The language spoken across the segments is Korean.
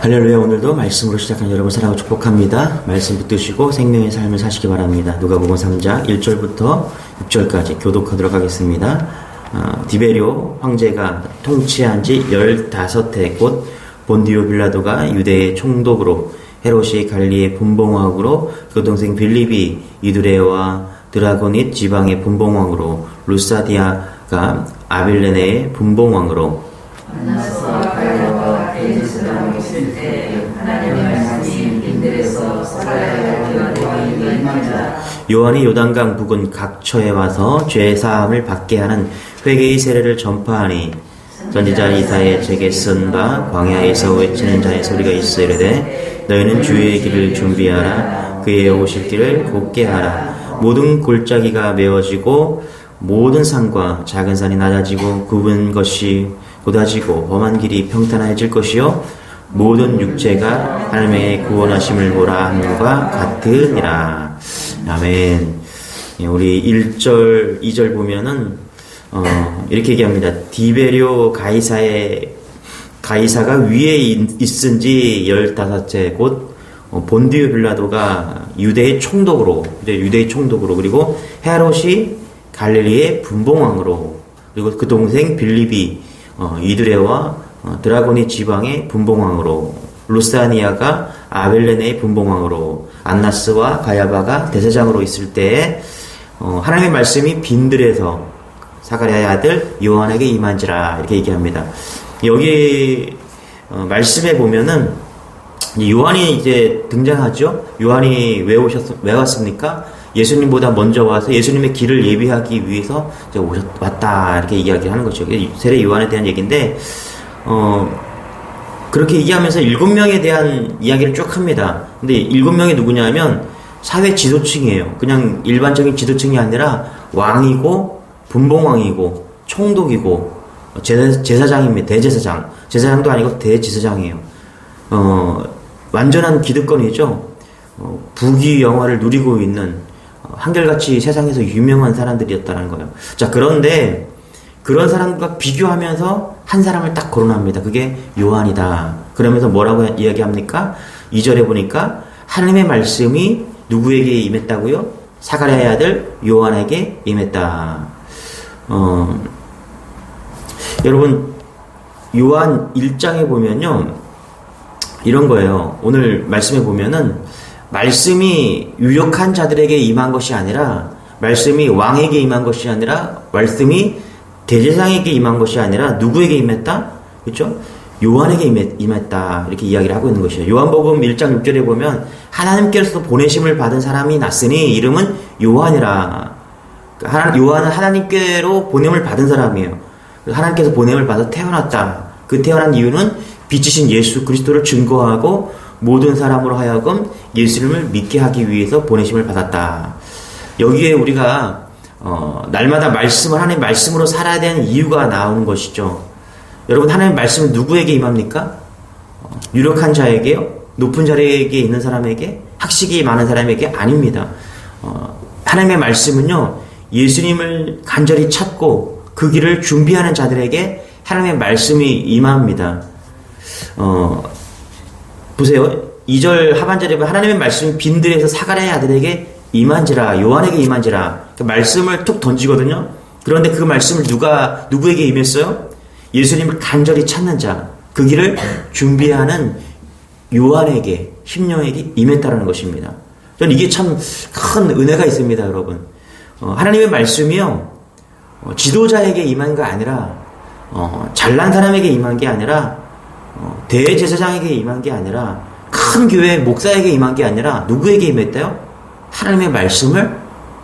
할렐루야. 오늘도 말씀으로 시작한 여러분 사랑하고 축복합니다. 말씀 붙드시고 생명의 삶을 사시기 바랍니다. 누가복음 3장 1절부터 6절까지 교독하도록 하겠습니다. 디베리오 황제가 통치한 지 15해 곧 본디오 빌라도가 유대의 총독으로, 헤롯이 갈리의 분봉왕으로, 그 동생 빌립이 이두레와 드라고닛 지방의 분봉왕으로, 루사디아가 아빌레네의 분봉왕으로, 요한이 요단강 부근 각처에 와서 죄사함을 받게 하는 회개의 세례를 전파하니, 선지자 이사야의 책에 쓴 바 광야에서 외치는 자의 소리가 있어 이르되, 너희는 주의 길을 준비하라, 그의 오실 길을 곧게 하라. 모든 골짜기가 메워지고 모든 산과 작은 산이 낮아지고 굽은 것이 곧아지고 험한 길이 평탄해질 것이요 모든 육체가 하나님의 구원하심을 보라 함과 같으니라. 아멘. 우리 1절, 2절 보면은 이렇게 얘기합니다. 디베리오 가이사가 위에 있은지 15째 곧 본디오 빌라도가 유대의 총독으로, 그리고 헤롯이 갈릴리의 분봉왕으로, 그리고 그 동생 빌립이 이두레와 드라고니 지방의 분봉왕으로, 루사니아가 아벨레네의 분봉왕으로, 안나스와 가야바가 대제사장으로 있을 때에 하나님의 말씀이 빈들에서 사가랴의 아들 요한에게 임한지라, 이렇게 얘기합니다. 여기 말씀에 보면은 요한이 이제 등장하죠. 요한이 왜 왔습니까? 예수님보다 먼저 와서 예수님의 길을 예비하기 위해서 왔다, 이렇게 이야기하는 거죠. 세례 요한에 대한 얘기인데, 그렇게 얘기하면서 7명에 대한 이야기를 쭉 합니다. 근데 7명이 누구냐면 사회 지도층이에요. 그냥 일반적인 지도층이 아니라 왕이고, 분봉왕이고, 총독이고, 제사장입니다. 대제사장. 제사장도 아니고 대제사장이에요. 완전한 기득권이죠. 부귀 영화를 누리고 있는, 한결같이 세상에서 유명한 사람들이었다는 거예요. 자, 그런데 그런 사람과 비교하면서 한 사람을 딱 거론합니다. 그게 요한이다. 그러면서 뭐라고 이야기합니까? 2절에 보니까 하나님의 말씀이 누구에게 임했다고요? 사가랴의 아들 요한에게 임했다. 여러분, 요한 1장에 보면요, 이런 거예요. 오늘 말씀에 보면은 말씀이 유력한 자들에게 임한 것이 아니라, 말씀이 왕에게 임한 것이 아니라, 말씀이 대제사장에게 임한 것이 아니라 누구에게 임했다? 그렇죠? 요한에게 임했다, 이렇게 이야기를 하고 있는 것이에요. 요한복음 1장 6절에 보면 하나님께서 보내심을 받은 사람이 났으니 이름은 요한이라. 요한은 하나님께로 보냄을 받은 사람이에요. 하나님께서 보냄을 받아 태어났다. 그 태어난 이유는 빛이신 예수 그리스도를 증거하고 모든 사람으로 하여금 예수님을 믿게 하기 위해서 보내심을 받았다. 여기에 우리가 날마다 하나님의 말씀으로 살아야 되는 이유가 나오는 것이죠. 여러분, 하나님의 말씀은 누구에게 임합니까? 유력한 자에게요? 높은 자리에 있는 사람에게? 학식이 많은 사람에게? 아닙니다. 하나님의 말씀은요, 예수님을 간절히 찾고 그 길을 준비하는 자들에게 하나님의 말씀이 임합니다. 보세요. 2절 하반절에 보면 하나님의 말씀이 빈들에서 사가랴의 아들에게 임한지라, 요한에게 임한지라. 그 말씀을 툭 던지거든요. 그런데 그 말씀을 누구에게 임했어요? 예수님을 간절히 찾는 자, 그 길을 준비하는 요한에게, 심령에게 임했다라는 것입니다. 저는 이게 참 큰 은혜가 있습니다, 여러분. 하나님의 말씀이요, 지도자에게 임한 게 아니라, 잘난 사람에게 임한 게 아니라, 대제사장에게 임한 게 아니라, 큰 교회 목사에게 임한 게 아니라 누구에게 임했대요? 하나님의 말씀을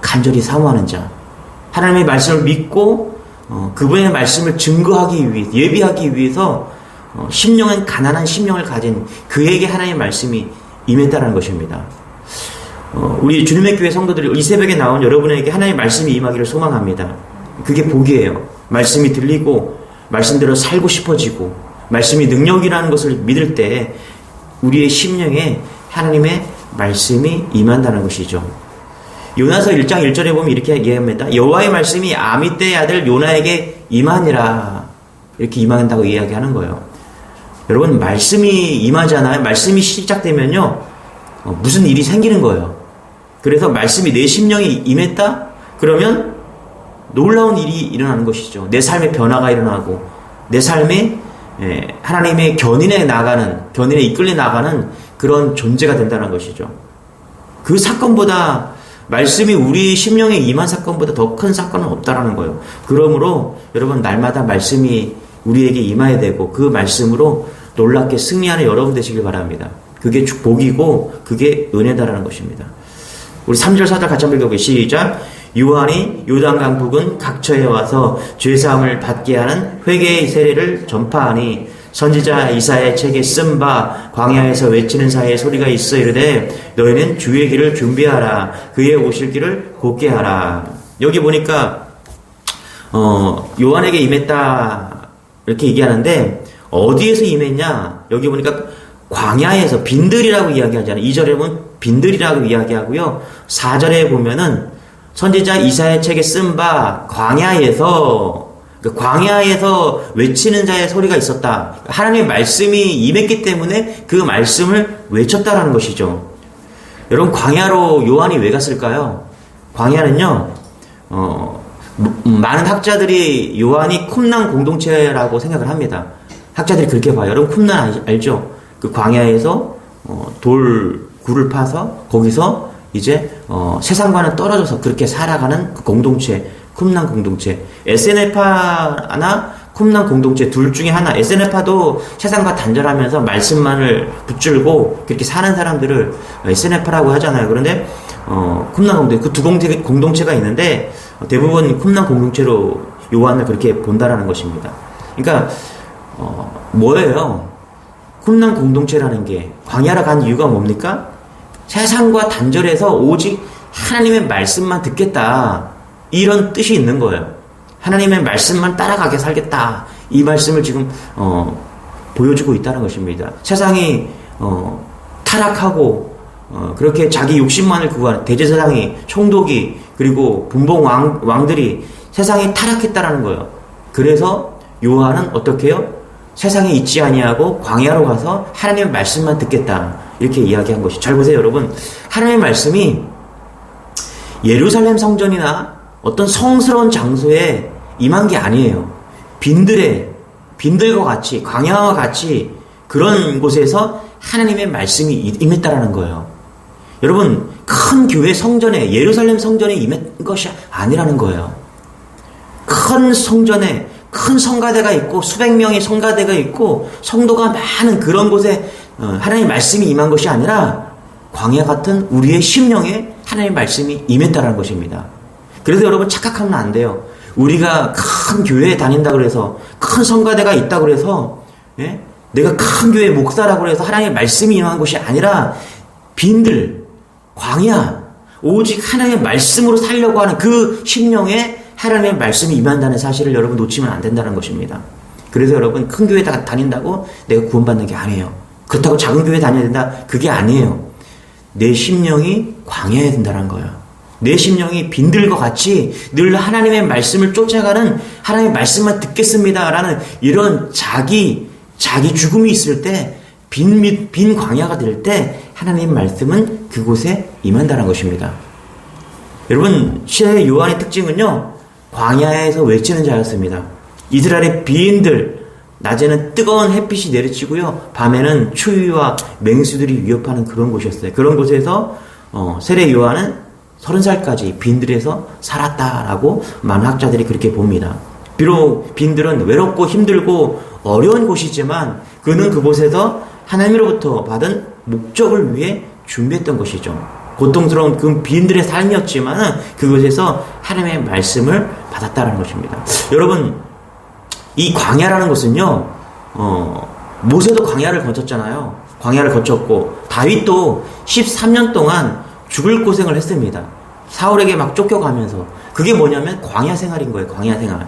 간절히 사모하는 자, 하나님의 말씀을 믿고 그분의 말씀을 증거하기 위해, 예비하기 위해서 심령은 가난한 심령을 가진 그에게 하나님의 말씀이 임했다는 것입니다. 우리 주님의 교회 성도들이 이 새벽에 나온 여러분에게 하나님의 말씀이 임하기를 소망합니다. 그게 복이에요. 말씀이 들리고 말씀대로 살고 싶어지고 말씀이 능력이라는 것을 믿을 때 우리의 심령에 하나님의 말씀이 임한다는 것이죠. 요나서 1장 1절에 보면 이렇게 얘기합니다. 여호와의 말씀이 아미떼의 아들 요나에게 임하니라. 이렇게 임한다고 이야기하는 거예요. 여러분, 말씀이 임하잖아요. 말씀이 시작되면요, 무슨 일이 생기는 거예요. 그래서 말씀이 내 심령에 임했다? 그러면 놀라운 일이 일어나는 것이죠. 내 삶의 변화가 일어나고, 내 삶에 하나님의 견인에 이끌려 나가는 그런 존재가 된다는 것이죠. 그 사건보다, 말씀이 우리 심령에 임한 사건보다 더 큰 사건은 없다라는 거예요. 그러므로 여러분, 날마다 말씀이 우리에게 임해야 되고, 그 말씀으로 놀랍게 승리하는 여러분 되시길 바랍니다. 그게 복이고 그게 은혜다라는 것입니다. 우리 3절 4절 같이 한번 읽어볼게요. 시작. 요한이 요단강 부근 각처에 와서 죄사함을 받게 하는 회개의 세례를 전파하니 선지자 이사야의 책에 쓴 바 광야에서 외치는 자의 소리가 있어 이르되 너희는 주의 길을 준비하라 그의 오실 길을 곧게 하라. 여기 보니까 요한에게 임했다 이렇게 얘기하는데 어디에서 임했냐? 여기 보니까 광야에서 빈들이라고 이야기하잖아요. 2절에 보면 빈들이라고 이야기하고요. 4절에 보면은 선지자 이사야의 책에 쓴 바 광야에서 외치는 자의 소리가 있었다. 하나님의 말씀이 임했기 때문에 그 말씀을 외쳤다라는 것이죠. 여러분, 광야로 요한이 왜 갔을까요? 광야는요, 많은 학자들이 요한이 쿰난 공동체라고 생각을 합니다. 학자들이 그렇게 봐요. 여러분, 쿰난 알죠? 그 광야에서 굴을 파서 거기서 이제 세상과는 떨어져서 그렇게 살아가는 그 공동체, 쿰난 공동체. 에스네파나 쿰난 공동체 둘 중에 하나. 에스네파도 세상과 단절하면서 말씀만을 붙들고 그렇게 사는 사람들을 에스네파라고 하잖아요. 그런데 쿰난 공동체, 그 두 공동체가 있는데 대부분 쿰난 공동체로 요한을 그렇게 본다라는 것입니다. 그러니까 뭐예요? 쿰난 공동체라는 게 광야로 간 이유가 뭡니까? 세상과 단절해서 오직 하나님의 말씀만 듣겠다. 이런 뜻이 있는 거예요. 하나님의 말씀만 따라가게 살겠다. 이 말씀을 지금 보여주고 있다는 것입니다. 세상이 타락하고 그렇게 자기 욕심만을 구하는 대제사장이, 총독이, 그리고 분봉 왕들이 세상이 타락했다라는 거예요. 그래서 요한은 어떻게 해요? 세상에 있지 아니하고 광야로 가서 하나님의 말씀만 듣겠다. 이렇게 이야기한 것이. 잘 보세요, 여러분. 하나님의 말씀이 예루살렘 성전이나 어떤 성스러운 장소에 임한 게 아니에요. 빈들과 같이, 광야와 같이 그런 곳에서 하나님의 말씀이 임했다라는 거예요. 여러분, 큰 교회 성전에, 예루살렘 성전에 임한 것이 아니라는 거예요. 큰 성전에 큰 성가대가 있고 수백 명의 성가대가 있고 성도가 많은 그런 곳에 하나님의 말씀이 임한 것이 아니라 광야 같은 우리의 심령에 하나님의 말씀이 임했다는 것입니다. 그래서 여러분, 착각하면 안 돼요. 우리가 큰 교회에 다닌다고 그래서, 큰 성가대가 있다고 그래서, 내가 큰 교회 목사라고 해서 하나님의 말씀이 임한 것이 아니라 빈들, 광야, 오직 하나님의 말씀으로 살려고 하는 그 심령에 하나님의 말씀이 임한다는 사실을 여러분 놓치면 안 된다는 것입니다. 그래서 여러분, 큰 교회 다닌다고 내가 구원받는 게 아니에요. 그렇다고 작은 교회 다녀야 된다? 그게 아니에요. 내 심령이 광야에 된다는 거예요. 내 심령이 빈들과 같이 늘 하나님의 말씀을 쫓아가는, 하나님의 말씀만 듣겠습니다라는 이런 자기 죽음이 있을 때, 빈 광야가 될 때 하나님의 말씀은 그곳에 임한다는 것입니다. 여러분, 시대 요한의 특징은요, 광야에서 외치는 자였습니다. 이스라엘의 빈들, 낮에는 뜨거운 햇빛이 내리치고요, 밤에는 추위와 맹수들이 위협하는 그런 곳이었어요. 그런 곳에서 세례 요한은 30살까지 빈들에서 살았다라고 많은 학자들이 그렇게 봅니다. 비록 빈들은 외롭고 힘들고 어려운 곳이지만 그는 그곳에서 하나님으로부터 받은 목적을 위해 준비했던 것이죠. 고통스러운 그 빈들의 삶이었지만 그곳에서 하나님의 말씀을 받았다는 것입니다. 여러분, 이 광야라는 것은요, 모세도 광야를 거쳤잖아요. 광야를 거쳤고 다윗도 13년 동안 죽을 고생을 했습니다. 사울에게 막 쫓겨가면서. 그게 뭐냐면 광야 생활인 거예요. 광야 생활.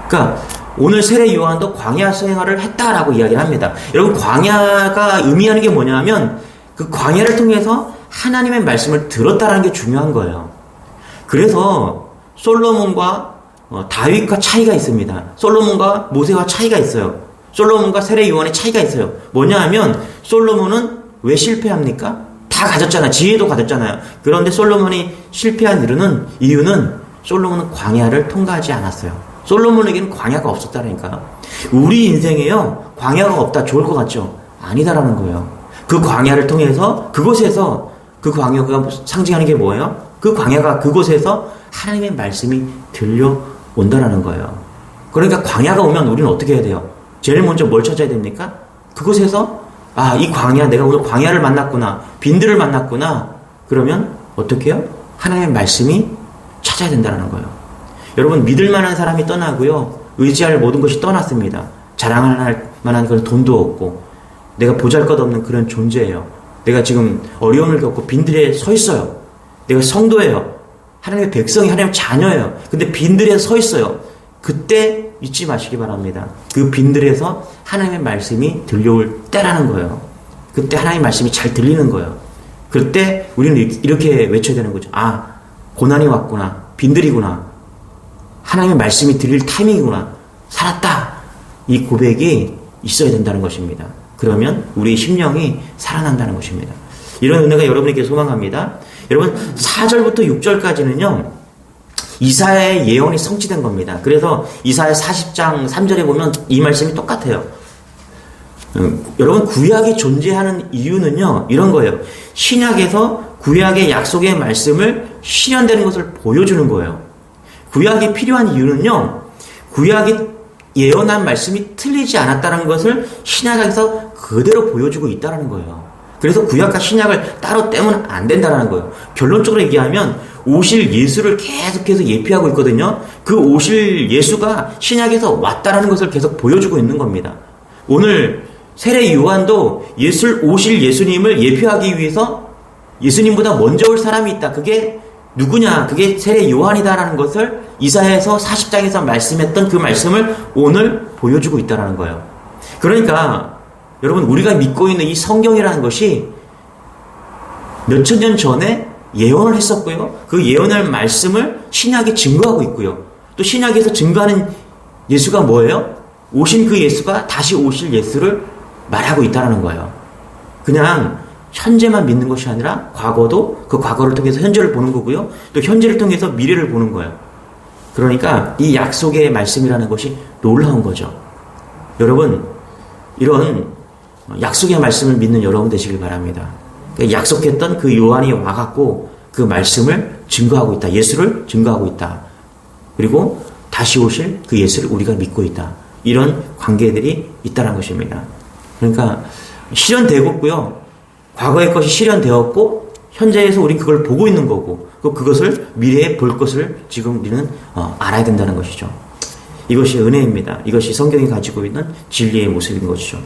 그러니까 오늘 세례 요한도 광야 생활을 했다라고 이야기를 합니다. 여러분, 광야가 의미하는 게 뭐냐면 그 광야를 통해서 하나님의 말씀을 들었다라는 게 중요한 거예요. 그래서 솔로몬과 다윗과 차이가 있습니다. 솔로몬과 모세와 차이가 있어요. 솔로몬과 세례 요한의 차이가 있어요. 뭐냐 하면 솔로몬은 왜 실패합니까? 다 가졌잖아요. 지혜도 가졌잖아요. 그런데 솔로몬이 실패한 이유는 솔로몬은 광야를 통과하지 않았어요. 솔로몬에게는 광야가 없었다니까. 우리 인생에요, 광야가 없다 좋을 것 같죠? 아니다라는 거예요. 그 광야를 통해서 그곳에서 그 광야가 상징하는 게 뭐예요? 그 광야가 그곳에서 하나님의 말씀이 들려온다라는 거예요. 그러니까 광야가 오면 우리는 어떻게 해야 돼요? 제일 먼저 뭘 찾아야 됩니까? 그곳에서 이 광야, 내가 오늘 광야를 만났구나, 빈들을 만났구나. 그러면 어떻게 해요? 하나님의 말씀이 찾아야 된다는 거예요. 여러분, 믿을 만한 사람이 떠나고요, 의지할 모든 것이 떠났습니다. 자랑할 만한 그런 돈도 없고, 내가 보잘것없는 그런 존재예요. 내가 지금 어려움을 겪고 빈들에 서 있어요. 내가 성도예요. 하나님의 백성이 하나님의 자녀예요. 근데 빈들에 서 있어요. 그때 잊지 마시기 바랍니다. 그 빈들에서 하나님의 말씀이 들려올 때라는 거예요. 그때 하나님의 말씀이 잘 들리는 거예요. 그때 우리는 이렇게 외쳐야 되는 거죠. 고난이 왔구나. 빈들이구나. 하나님의 말씀이 들릴 타이밍이구나. 살았다. 이 고백이 있어야 된다는 것입니다. 그러면 우리의 심령이 살아난다는 것입니다. 이런 은혜가 여러분에게 소망합니다. 여러분, 4절부터 6절까지는요, 이사야의 예언이 성취된 겁니다. 그래서 이사야 40장 3절에 보면 이 말씀이 똑같아요. 여러분, 구약이 존재하는 이유는요, 이런 거예요. 신약에서 구약의 약속의 말씀을 실현되는 것을 보여주는 거예요. 구약이 필요한 이유는요, 구약이 예언한 말씀이 틀리지 않았다는 것을 신약에서 그대로 보여주고 있다는 거예요. 그래서 구약과 신약을 따로 떼면 안 된다는 거예요. 결론적으로 얘기하면 오실 예수를 계속해서 예표하고 있거든요. 그 오실 예수가 신약에서 왔다라는 것을 계속 보여주고 있는 겁니다. 오늘 세례 요한도 오실 예수님을 예표하기 위해서 예수님보다 먼저 올 사람이 있다. 그게 누구냐? 그게 세례 요한이다라는 것을 이사야에서 40장에서 말씀했던 그 말씀을 오늘 보여주고 있다는 거예요. 그러니까 여러분, 우리가 믿고 있는 이 성경이라는 것이 몇천 년 전에 예언을 했었고요. 그 예언할 말씀을 신약이 증거하고 있고요. 또 신약에서 증거하는 예수가 뭐예요? 오신 그 예수가 다시 오실 예수를 말하고 있다는 거예요. 그냥 현재만 믿는 것이 아니라 과거도, 그 과거를 통해서 현재를 보는 거고요. 또 현재를 통해서 미래를 보는 거예요. 그러니까 이 약속의 말씀이라는 것이 놀라운 거죠. 여러분, 이런 약속의 말씀을 믿는 여러분 되시길 바랍니다. 약속했던 그 요한이 와갖고 그 말씀을 증거하고 있다. 예수를 증거하고 있다. 그리고 다시 오실 그 예수를 우리가 믿고 있다. 이런 관계들이 있다는 것입니다. 그러니까 실현되고 있고요. 과거의 것이 실현되었고 현재에서 우리는 그걸 보고 있는 거고, 그것을 미래에 볼 것을 지금 우리는 알아야 된다는 것이죠. 이것이 은혜입니다. 이것이 성경이 가지고 있는 진리의 모습인 것이죠.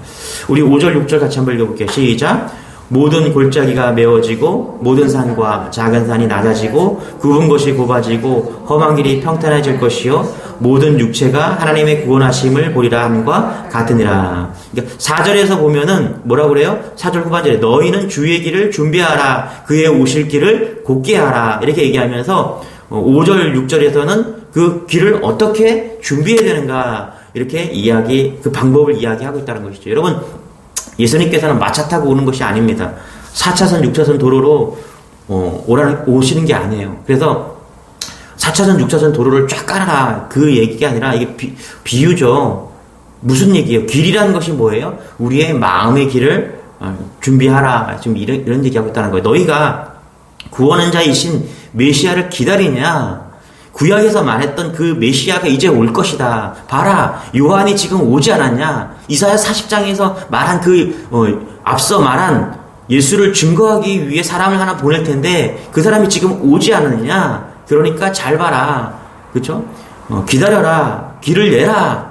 우리 5절 6절 같이 한번 읽어볼게요. 시작. 모든 골짜기가 메워지고 모든 산과 작은 산이 낮아지고 굽은 곳이 좁아지고 험한 길이 평탄해질 것이요 모든 육체가 하나님의 구원하심을 보리라 함과 같으니라. 그러니까 4절에서 보면은 뭐라고 그래요? 4절 후반절에 너희는 주의 길을 준비하라. 그의 오실 길을 곧게 하라. 이렇게 얘기하면서 5절 6절에서는 그 길을 어떻게 준비해야 되는가, 이렇게 그 방법을 이야기하고 있다는 것이죠. 여러분, 예수님께서는 마차 타고 오는 것이 아닙니다. 4차선, 6차선 도로로 오시는 게 아니에요. 그래서 4차선, 6차선 도로를 쫙 깔아라, 그 얘기가 아니라 이게 비유죠. 무슨 얘기예요? 길이라는 것이 뭐예요? 우리의 마음의 길을 준비하라. 지금 이런 얘기하고 있다는 거예요. 너희가 구원한 자이신 메시아를 기다리냐? 구약에서 말했던 그 메시아가 이제 올 것이다. 봐라, 요한이 지금 오지 않았냐? 이사야 40장에서 말한 앞서 말한 예수를 증거하기 위해 사람을 하나 보낼 텐데 그 사람이 지금 오지 않았냐? 그러니까 잘 봐라. 그렇죠? 기다려라. 길을 내라.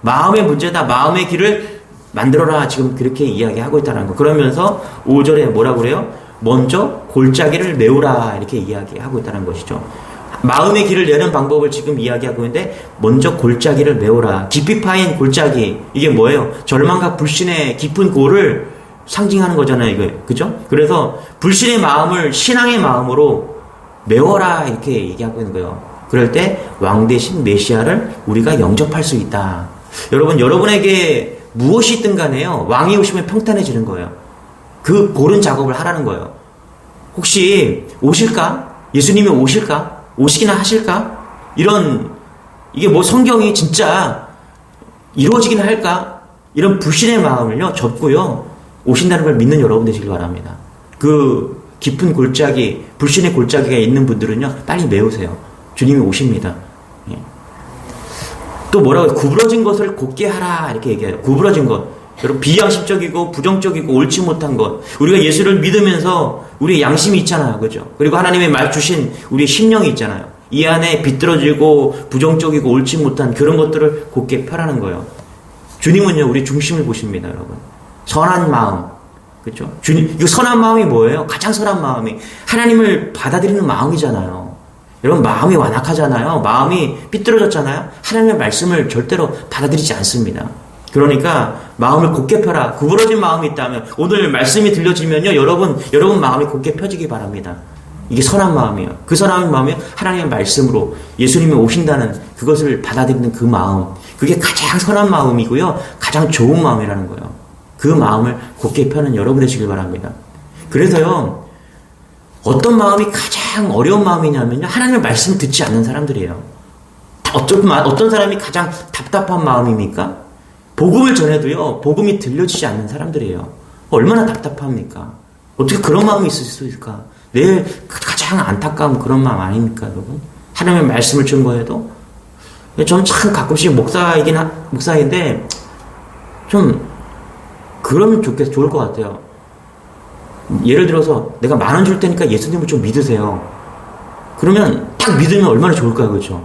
마음의 문제다. 마음의 길을 만들어라. 지금 그렇게 이야기하고 있다는 거. 그러면서 5절에 뭐라고 그래요? 먼저 골짜기를 메우라. 이렇게 이야기하고 있다는 것이죠. 마음의 길을 내는 방법을 지금 이야기하고 있는데 먼저 골짜기를 메우라. 깊이 파인 골짜기. 이게 뭐예요? 절망과 불신의 깊은 골을 상징하는 거잖아요. 이거. 그죠? 그래서 불신의 마음을 신앙의 마음으로 메워라. 이렇게 얘기하고 있는 거예요. 그럴 때 왕 대신 메시아를 우리가 영접할 수 있다. 여러분, 여러분에게 무엇이 있든 간에요. 왕이 오시면 평탄해지는 거예요. 그 고른 작업을 하라는 거예요. 혹시 오실까? 예수님이 오실까? 오시기나 하실까? 이게 뭐 성경이 진짜 이루어지긴 할까? 이런 불신의 마음을요, 접고요, 오신다는 걸 믿는 여러분 되시길 바랍니다. 그 깊은 골짜기, 불신의 골짜기가 있는 분들은요, 빨리 메우세요. 주님이 오십니다. 예. 또 뭐라고요? 구부러진 것을 곧게 하라. 이렇게 얘기해요. 구부러진 것. 여러분, 비양심적이고 부정적이고 옳지 못한 것. 우리가 예수를 믿으면서 우리의 양심이 있잖아요. 그죠? 그리고 하나님의 말 주신 우리의 심령이 있잖아요. 이 안에 비뚤어지고 부정적이고 옳지 못한 그런 것들을 곧게 펴라는 거예요. 주님은요, 우리 중심을 보십니다, 여러분. 선한 마음. 그렇죠? 주님, 이 선한 마음이 뭐예요? 가장 선한 마음이 하나님을 받아들이는 마음이잖아요. 여러분, 마음이 완악하잖아요. 마음이 삐뚤어졌잖아요. 하나님의 말씀을 절대로 받아들이지 않습니다. 그러니까 마음을 곧게 펴라. 구부러진 마음이 있다면 오늘 말씀이 들려지면요, 여러분 마음이 곧게 펴지기 바랍니다. 이게 선한 마음이에요. 그 선한 마음이 하나님의 말씀으로 예수님이 오신다는 그것을 받아들이는 그 마음, 그게 가장 선한 마음이고요, 가장 좋은 마음이라는 거예요. 그 마음을 곧게 펴는 여러분 되시길 바랍니다. 그래서요, 어떤 마음이 가장 어려운 마음이냐면요, 하나님의 말씀을 듣지 않는 사람들이에요. 어떤 사람이 가장 답답한 마음입니까? 복음을 전해도요, 복음이 들려지지 않는 사람들이에요. 얼마나 답답합니까? 어떻게 그런 마음이 있을 수 있을까? 내일 가장 안타까운 그런 마음 아닙니까, 여러분? 하나님의 말씀을 증거해도? 저는 참 가끔씩 목사인데, 좀, 그러면 좋을 것 같아요. 예를 들어서, 내가 10,000원 줄 테니까 예수님을 좀 믿으세요. 그러면 딱 믿으면 얼마나 좋을까요, 그렇죠?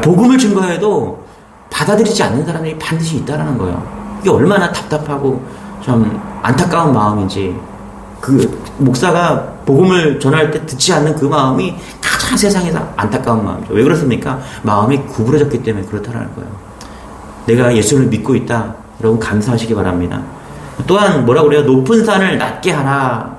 복음을 증거해도 받아들이지 않는 사람이 반드시 있다라는 거예요. 이게 얼마나 답답하고 좀 안타까운 마음인지. 그 목사가 복음을 전할 때 듣지 않는 그 마음이 가장 세상에서 안타까운 마음이죠. 왜 그렇습니까? 마음이 구부러졌기 때문에 그렇다는 거예요. 내가 예수를 믿고 있다. 여러분 감사하시기 바랍니다. 또한 뭐라고 그래요? 높은 산을 낮게 하라.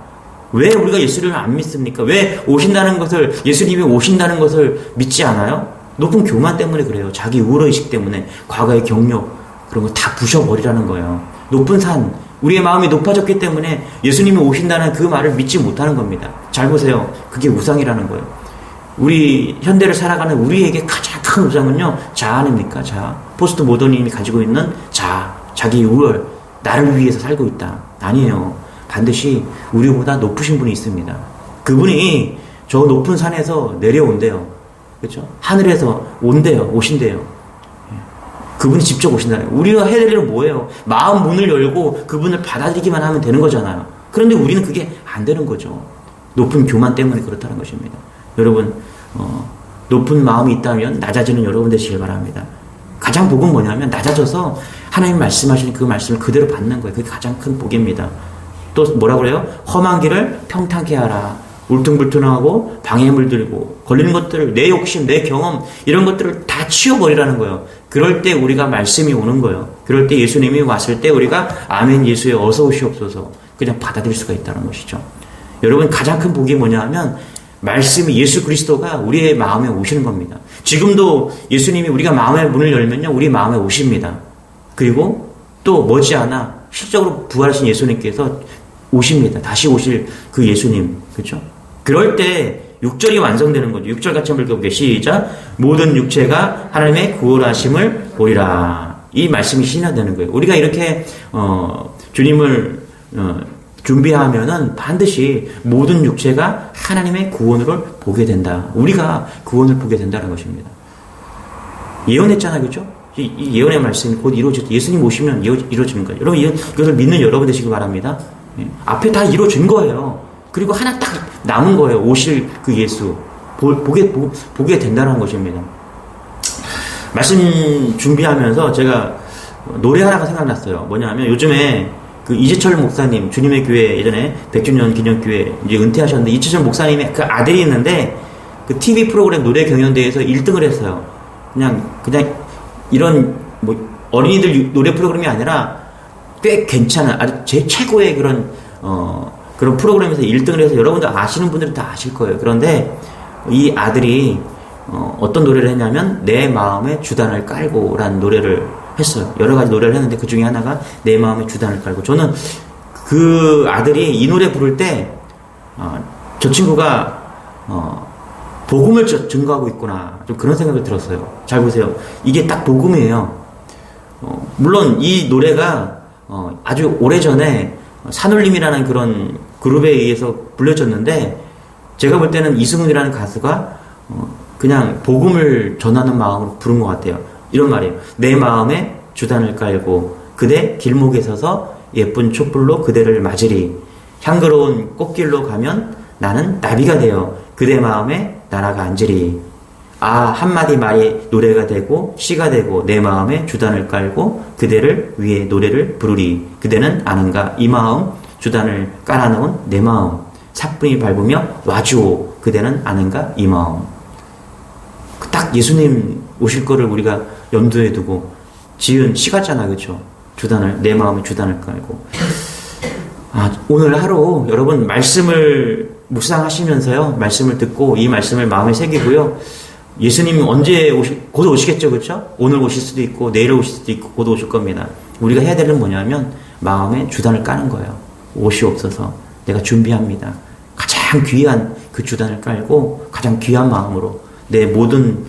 왜 우리가 예수를 안 믿습니까? 왜 오신다는 것을, 예수님이 오신다는 것을 믿지 않아요? 높은 교만 때문에 그래요. 자기 우월의식 때문에, 과거의 경력, 그런 거 다 부셔버리라는 거예요. 높은 산, 우리의 마음이 높아졌기 때문에 예수님이 오신다는 그 말을 믿지 못하는 겁니다. 잘 보세요. 그게 우상이라는 거예요. 우리 현대를 살아가는 우리에게 가장 큰 우상은요, 자아 아닙니까? 자아. 포스트 모더니즘이 가지고 있는 자아, 자기 우월, 나를 위해서 살고 있다. 아니에요. 반드시 우리보다 높으신 분이 있습니다. 그분이 저 높은 산에서 내려온대요. 그렇죠? 하늘에서 오신대요. 그분이 직접 오신다는 거예요. 우리가 해야 될 일은 뭐예요? 마음 문을 열고 그분을 받아들이기만 하면 되는 거잖아요. 그런데 우리는 그게 안 되는 거죠. 높은 교만 때문에 그렇다는 것입니다. 여러분, 높은 마음이 있다면 낮아지는 여러분 되시길 바랍니다. 가장 복은 뭐냐면 낮아져서 하나님 말씀하시는 그 말씀을 그대로 받는 거예요. 그게 가장 큰 복입니다. 또 뭐라고 그래요? 험한 길을 평탄케 하라. 울퉁불퉁하고 방해물 들고 걸리는 것들을, 내 욕심, 내 경험, 이런 것들을 다 치워버리라는 거예요. 그럴 때 우리가 말씀이 오는 거예요. 그럴 때 예수님이 왔을 때 우리가 아멘 예수에 어서 오시옵소서 그냥 받아들일 수가 있다는 것이죠. 여러분, 가장 큰 복이 뭐냐 하면 말씀이, 예수 그리스도가 우리의 마음에 오시는 겁니다. 지금도 예수님이 우리가 마음의 문을 열면요, 우리 마음에 오십니다. 그리고 또 머지않아 실적으로 부활하신 예수님께서 오십니다. 다시 오실 그 예수님. 그렇죠? 그럴 때 6절이 완성되는 거죠. 6절 같이 한번 읽어볼게요. 시작. 모든 육체가 하나님의 구원하심을 보리라. 이 말씀이 실현되는 거예요. 우리가 이렇게 주님을 준비하면은 반드시 모든 육체가 하나님의 구원을 보게 된다. 우리가 구원을 보게 된다는 것입니다. 예언했잖아요. 그렇죠? 이 예언의 말씀이 곧 이루어질 때 예수님 오시면 이루어지는 거예요. 여러분, 이것을 믿는 여러분 되시기 바랍니다. 앞에 다 이루어진 거예요. 그리고 하나 딱 남은 거예요. 오실 그 예수. 보게 된다는 것입니다. 말씀 준비하면서 제가 노래 하나가 생각났어요. 뭐냐면 요즘에 그 이재철 목사님, 주님의 교회 예전에 100주년 기념교회 이제 은퇴하셨는데, 이재철 목사님의 그 아들이 있는데 그 TV 프로그램 노래 경연대회에서 1등을 했어요. 그냥 이런 뭐 어린이들 노래 프로그램이 아니라 꽤 괜찮은, 아주 제 최고의 그런 프로그램에서 1등을 해서 여러분들 아시는 분들은 다 아실 거예요. 그런데 이 아들이 어떤 노래를 했냐면 내 마음에 주단을 깔고 라는 노래를 했어요. 여러 가지 노래를 했는데 그 중에 하나가 내 마음에 주단을 깔고. 저는 그 아들이 이 노래 부를 때, 저 친구가, 복음을 증거하고 있구나. 좀 그런 생각이 들었어요. 잘 보세요. 이게 딱 복음이에요. 물론 이 노래가, 아주 오래전에 산울림이라는 그런 그룹에 의해서 불려졌는데, 제가 볼 때는 이승훈이라는 가수가, 그냥 복음을 전하는 마음으로 부른 것 같아요. 이런 말이에요. 내 마음에 주단을 깔고 그대 길목에 서서 예쁜 촛불로 그대를 맞으리. 향그러운 꽃길로 가면 나는 나비가 되어 그대 마음에 날아가 앉으리. 한마디 말이 노래가 되고 시가 되고 내 마음에 주단을 깔고 그대를 위해 노래를 부르리. 그대는 아는가 이 마음 주단을 깔아놓은 내 마음 사뿐히 밟으며 와주오. 그대는 아는가 이 마음. 딱 예수님 오실 거를 우리가 염두에 두고 지은 시 같잖아, 그렇죠? 주단을 내 마음에 주단을 깔고. 오늘 하루 여러분 말씀을 묵상하시면서요, 말씀을 듣고 이 말씀을 마음에 새기고요. 예수님이 언제 곧 오시겠죠, 그렇죠? 오늘 오실 수도 있고 내일 오실 수도 있고 곧 오실 겁니다. 우리가 해야 되는 뭐냐면 마음에 주단을 까는 거예요. 오시옵소서. 내가 준비합니다. 가장 귀한 그 주단을 깔고 가장 귀한 마음으로 내 모든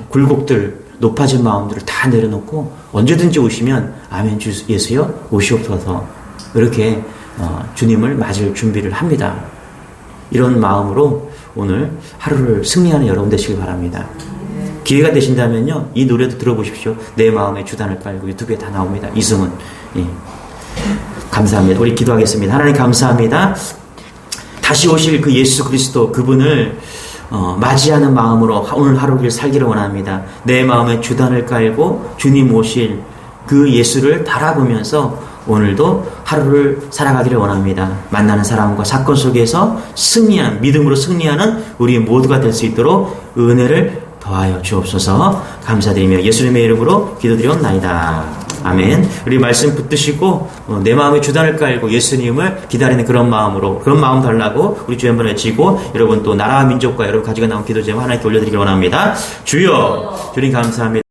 굴곡들, 높아진 마음들을 다 내려놓고 언제든지 오시면 아멘 주 예수여 오시옵소서. 이렇게 주님을 맞을 준비를 합니다. 이런 마음으로 오늘 하루를 승리하는 여러분 되시길 바랍니다. 기회가 되신다면요, 이 노래도 들어보십시오. 내 마음에 주단을 깔고. 유튜브에 다 나옵니다. 이승훈. 예. 감사합니다. 우리 기도하겠습니다. 하나님 감사합니다. 다시 오실 그 예수 그리스도 그분을 맞이하는 마음으로 오늘 하루를 살기를 원합니다. 내 마음에 주단을 깔고 주님 오실 그 예수를 바라보면서 오늘도 하루를 살아가기를 원합니다. 만나는 사람과 사건 속에서 승리하는, 믿음으로 승리하는 우리 모두가 될 수 있도록 은혜를 더하여 주옵소서. 감사드리며 예수님의 이름으로 기도드리옵나이다. 아멘. 우리 말씀 붙드시고 내 마음에 주단을 깔고 예수님을 기다리는 그런 마음으로, 그런 마음 달라고 우리 주여 한번 외치고, 여러분 또 나라와 민족과 여러분 가지고 나온 기도 제목 하나님께 올려드리길 원합니다. 주여, 주님 감사합니다.